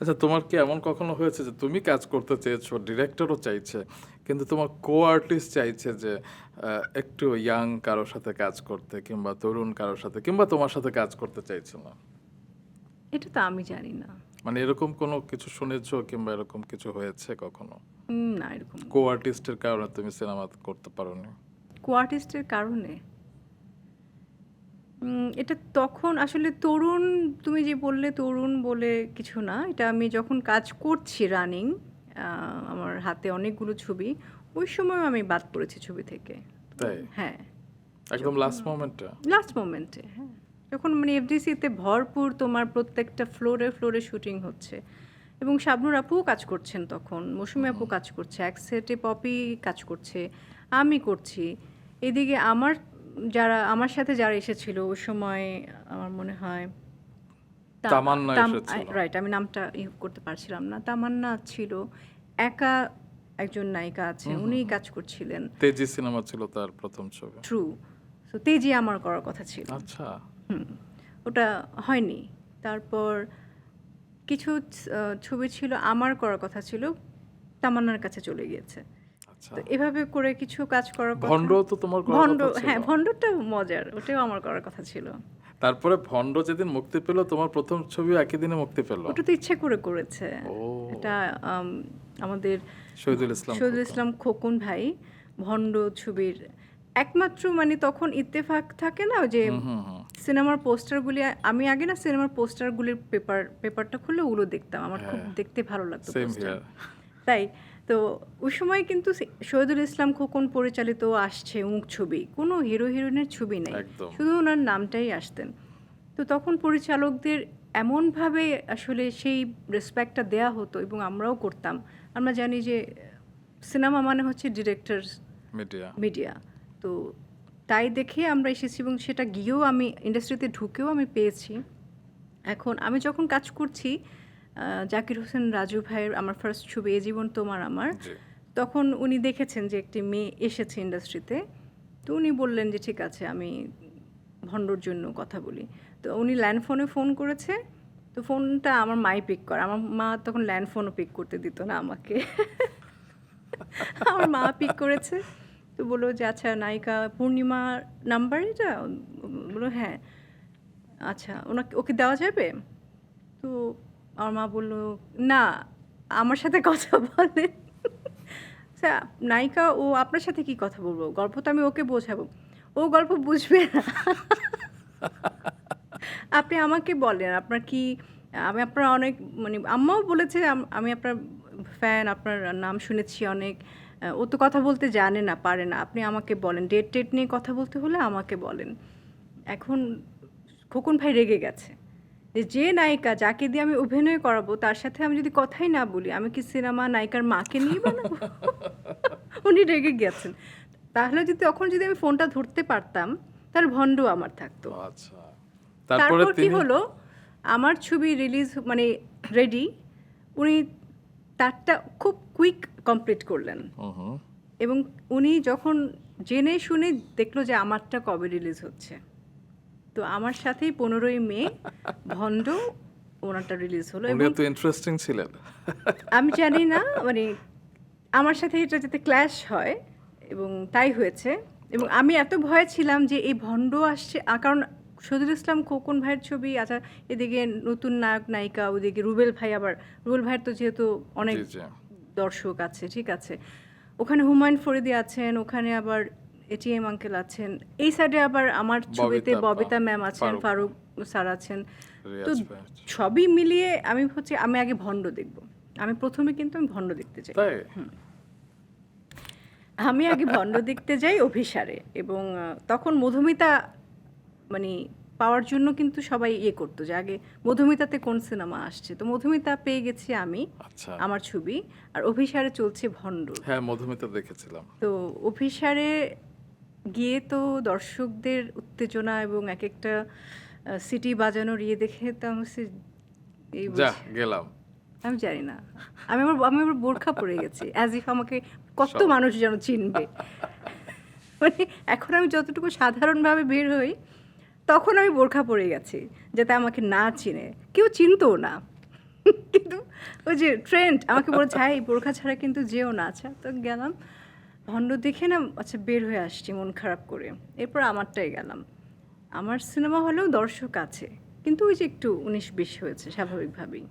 আচ্ছা, তোমার কি এমন কখনো হয়েছে যে তুমি কাজ করতে চেয়েছো, ডিরেক্টরও চাইছে, কিন্তু তোমার কো আর্টিস্ট চাইছে যে একটু ইয়াং কারোর সাথে কাজ করতে, কিংবা তরুণ কারোর সাথে, কিংবা তোমার সাথে কাজ করতে চাইছে না? এটা তো আমি জানি না। মানে এরকম কোনো কিছু শুনেছো, কিংবা এরকম কিছু হয়েছে কখনো? না, এরকম কো আর্টিস্টের কারণে তুমি সিনেমা করতে পারোনি? কোয়ার্টিস্টের কারণে এটা তখন আসলে তরুণ, তুমি যে বললে তরুণ বলে কিছু না। এটা আমি যখন কাজ করছি রানিং, আমার হাতে অনেকগুলো ছবি, ওই সময় আমি বাদ পড়েছি ছবি থেকে। তো তাই? হ্যাঁ, একদম লাস্ট মোমেন্টে? লাস্ট মোমেন্টে, হ্যাঁ, যখন মানে এফডিসিতে ভরপুর তোমার প্রত্যেকটা ফ্লোরে ফ্লোরে শুটিং হচ্ছে, এবং শাবনূর আপুও কাজ করছেন তখন, মৌসুমী আপু কাজ করছে, এক সেটে পপি কাজ করছে, আমি করছি। এদিকে আমার যারা আমার সাথে যারা এসেছিল ওই সময়, আমার মনে হয় তামান্না এসেছিল। রাইট, আমি নামটা করতে পারছিলাম না, তামান্না ছিল, একা একজন নায়িকা আছেন, উনিই কাজ করছিলেন। তেজি সিনেমা ছিল তার প্রথম ছবি। ট্রু। সো তেজি আমার করার কথা ছিল, আচ্ছা। ওটা হয়নি। তারপর কিছু ছবি ছিল আমার করার কথা ছিল, তামান্নার কাছে চলে গিয়েছে। আচ্ছা, তো এভাবে করে কিছু কাজ করার কথা। ভণ্ড তো তোমার করার ভণ্ড, কথা ছিল। হ্যাঁ, ভণ্ডটা মজার, ওটাও আমার করার কথা ছিল। তারপরে ভণ্ড যেদিন মুক্তি পেল, তোমার প্রথম ছবি একই দিনে মুক্তি পেল। ওটা তো ইচ্ছে করে করেছে। ও, এটা আমাদের শহীদুল ইসলাম শহীদুল খোকন। ইসলাম খোকন ভাই ভণ্ড ছবির একমাত্র, মানে তখন ইত্তেফাক থাকে না ওই যে সিনেমার পোস্টারগুলি, আমি আগে না সিনেমার পোস্টারগুলির পেপারটা খুললে ওগুলো দেখতাম, আমার খুব দেখতে ভালো লাগতো সেম পোস্টার। হিয়ার। তাই তো ওই সময় কিন্তু শহীদুল ইসলাম খোকন পরিচালিত আসছে মুখ ছবি, কোনো হিরো হিরোইনের ছবি নেই, একদম। শুধু ওনার নামটাই আসতেন। তো তখন পরিচালকদের এমনভাবে আসলে সেই রেসপেক্টটা দেয়া হতো, এবং আমরাও করতাম। আমরা জানি যে সিনেমা মানে হচ্ছে ডিরেক্টর মিডিয়া। মিডিয়া। তো তাই দেখে আমরা এসেছি, এবং সেটা গিয়েও আমি ইন্ডাস্ট্রিতে ঢুকেও আমি পেয়েছি। এখন আমি যখন কাজ করছি জাকির হোসেন রাজু ভাইয়ের আমার ফার্স্ট ছবি এ জীবন তোমার আমার, জি। তখন উনি দেখেছেন যে একটি মেয়ে এসেছে ইন্ডাস্ট্রিতে। তো উনি বললেন যে ঠিক আছে, আমি ভণ্ডর জন্য কথা বলি। তো উনি ল্যান্ড ফোনে ফোন করেছে, তো ফোনটা আমার মাই পিক করে, আমার মা তখন ল্যান্ড ফোনও পিক করতে দিত না আমাকে। আমার মা পিক করেছে, তো বললো যে আচ্ছা নায়িকা পূর্ণিমার নাম্বার এটা, বললো হ্যাঁ, আচ্ছা ওনাকে ওকে দেওয়া যাবে। তো আমার মা বলল না, আমার সাথে কথা বলে। স্যার, নায়িকা ও আপনার সাথে কি কথা বলবো, গল্প তো আমি ওকে বোঝাবো, ও গল্প বুঝবে না। আপনি আমাকে বলেন আপনার কি, আমি আপনার অনেক, মানে আম্মাও বলেছে আমি আপনার ফ্যান, আপনার নাম শুনেছি অনেক, ও তো কথা বলতে জানে না, পারে না, আপনি আমাকে বলেন, ডেট টেট নিয়ে কথা বলতে হলে আমাকে বলেন। এখন খোকন ভাই রেগে গেছে যে যে নায়িকা যাকে দিয়ে আমি অভিনয় করাবো তার সাথে আমি যদি কথাই না বলি, আমি কি সিনেমা নায়িকার মাকে নিয়ে বানাবো? উনি রেগে গেছেন। তাহলে যদি তখন যদি আমি ফোনটা ধরতে পারতাম, তাহলে ভণ্ড আমার থাকতো। আচ্ছা, তারপরে তারপর কি তিনি। হলো, আমার ছবি রিলিজ মানে রেডি, উনি তারটা খুব কুইক কমপ্লিট করলেন, এবং উনি যখন জেনে শুনে দেখলো যে আমারটা কবে রিলিজ হচ্ছে, তো আমার সাথেই 15ই মে ভণ্ড ওনারটা রিলিজ হলো। উনি এবং এত ইন্টারেস্টিং ছিলেন। আমি জানি না, মানে আমার সাথে এটা যাতে ক্ল্যাশ হয়, এবং তাই হয়েছে। এবং আমি এত ভয়ে ছিলাম যে এই ভণ্ড আসছে, কারণ শহীদুল ইসলাম খোকন ভাইয়ের ছবি, আচ্ছা এদিকে নতুন নায়ক নায়িকা, ওদিকে রুবেল ভাই, আবার রুবেল ভাইয়ের তো যেহেতু অনেক জি, জি। দর্শক আছে, ঠিক আছে, ওখানে হুমায়ুন ফরিদি আছেন, ওখানে আবার এটিএম আঙ্কেল আছেন, এই সাইডে আবার আমার ছবিতে ববিতা আপা, ববিতা ম্যাম আছেন, ফারুক ফারুক স্যার আছেন। তো রিয়াজ ভাই। সবই মিলিয়ে আমি হচ্ছে আমি আগে ভণ্ড দেখব। আমি প্রথমে কিন্তু আমি ভণ্ড দেখতে চাই, তাই? আমি আগে ভণ্ড দেখতে যাই অভিসারে। এবং তখন মধুমিতা, মানে পাওয়ার জন্য কিন্তু সবাই ইয়ে করতো যে আগে মধুমিতাতে কোন সিনেমা আসছে, তো মধুমিতা পেয়ে গেছি আমি, আচ্ছা। আমার ছবি, আর অভিসারে চলছে ভণ্ড। হ্যাঁ, মধুমিতা দেখেছিলাম। তো অভিসারে গিয়ে তো দর্শকদের উত্তেজনা এবং এক একটা সিটি বাজানোর ইয়ে দেখে তো আমি এই যা বুঝি, গেলাম। আমি জানি না, আমি আবার বোরখা পরে গেছি, অ্যাজ ইফ আমাকে কত সব। মানুষ যেন চিনবে। মানে এখন আমি যতটুকু সাধারণভাবে বের হই, তখন আমি বোরখা পরে গেছি যাতে আমাকে না চিনে, কেউ চিনতও না। কিন্তু ওই যে ট্রেন্ড আমাকে বলেছে হ্যাঁ এই বোরখা ছাড়া কিন্তু যেও না। আচ্ছা তো গেলাম ভণ্ড দেখে না আচ্ছা বের হয়ে আসছি মন খারাপ করে। এরপর আমারটাই গেলাম। আমার সিনেমা হলেও দর্শক আছে। কিন্তু ওই যে একটু ১৯-২০ হয়েছে স্বাভাবিকভাবেই।